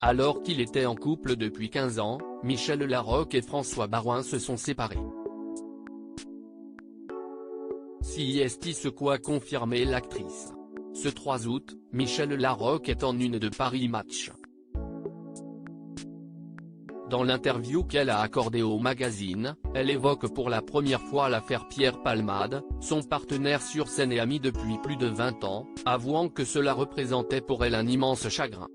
Alors qu'il était en couple depuis 15 ans, Michel Larocque et François Baroin se sont séparés. CIST ce qu'a confirmé l'actrice. Ce 3 août, Michel Larocque est en une de Paris Match. Dans l'interview qu'elle a accordée au magazine, elle évoque pour la première fois l'affaire Pierre Palmade, son partenaire sur scène et ami depuis plus de 20 ans, avouant que cela représentait pour elle un immense chagrin.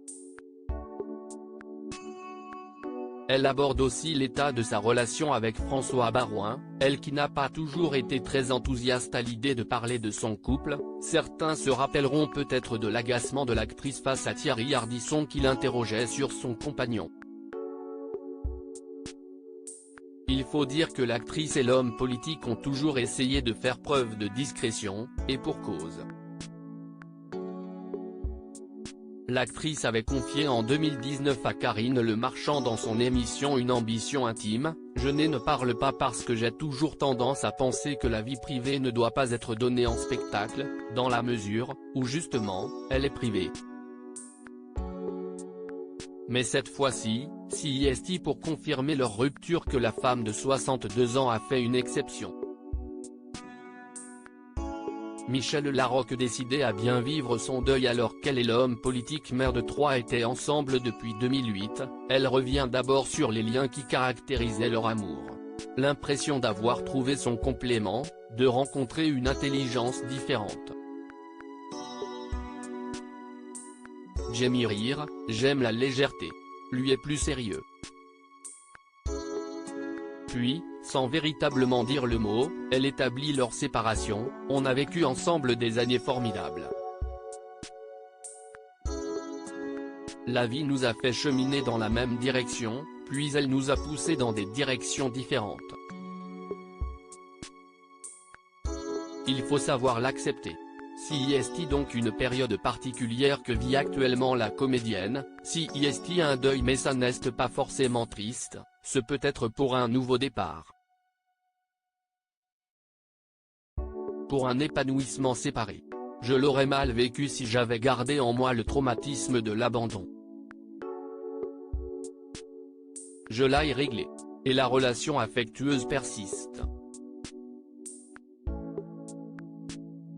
Elle aborde aussi l'état de sa relation avec François Baroin, elle qui n'a pas toujours été très enthousiaste à l'idée de parler de son couple. Certains se rappelleront peut-être de l'agacement de l'actrice face à Thierry Ardisson qui l'interrogeait sur son compagnon. Il faut dire que l'actrice et l'homme politique ont toujours essayé de faire preuve de discrétion, et pour cause. L'actrice avait confié en 2019 à Karine Le Marchand dans son émission Une ambition intime, « Je ne parle pas parce que j'ai toujours tendance à penser que la vie privée ne doit pas être donnée en spectacle, dans la mesure, où justement, elle est privée. Mais cette fois-ci, CIST pour confirmer leur rupture que la femme de 62 ans a fait une exception. Michel Larocque décidé à bien vivre son deuil alors qu'elle et l'homme politique mère de 3 étaient ensemble depuis 2008, elle revient d'abord sur les liens qui caractérisaient leur amour. L'impression d'avoir trouvé son complément, de rencontrer une intelligence différente. J'aime y rire, j'aime la légèreté. Lui est plus sérieux. Puis, sans véritablement dire le mot, elle établit leur séparation, on a vécu ensemble des années formidables. La vie nous a fait cheminer dans la même direction, puis elle nous a poussés dans des directions différentes. Il faut savoir l'accepter. CIST donc une période particulière que vit actuellement la comédienne, CIST a un deuil mais ça n'est pas forcément triste, ce peut être pour un nouveau départ. Pour un épanouissement séparé. Je l'aurais mal vécu si j'avais gardé en moi le traumatisme de l'abandon. Je l'ai réglé. Et la relation affectueuse persiste.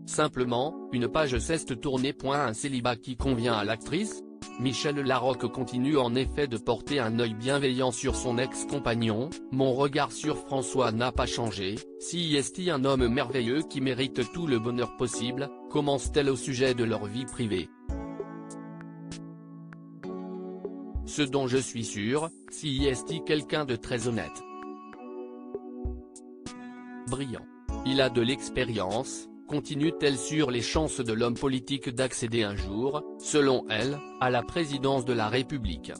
Simplement, une page s'est tournée. Un célibat qui convient à l'actrice. Michel Larocque continue en effet de porter un œil bienveillant sur son ex-compagnon, mon regard sur François n'a pas changé, CIST un homme merveilleux qui mérite tout le bonheur possible, commence-t-elle au sujet de leur vie privée. Ce dont je suis sûr, CIST quelqu'un de très honnête. Brillant. Il a de l'expérience. Continue-t-elle sur les chances de l'homme politique d'accéder un jour, selon elle, à la présidence de la République.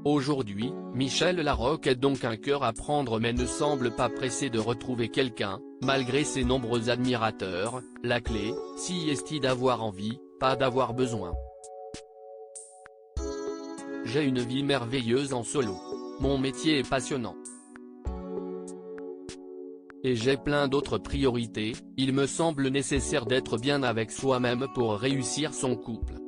Aujourd'hui, Michel Larocque a donc un cœur à prendre mais ne semble pas pressé de retrouver quelqu'un, malgré ses nombreux admirateurs. La clé, CIST d'avoir envie, pas d'avoir besoin. J'ai une vie merveilleuse en solo. Mon métier est passionnant. Et j'ai plein d'autres priorités, il me semble nécessaire d'être bien avec soi-même pour réussir son couple.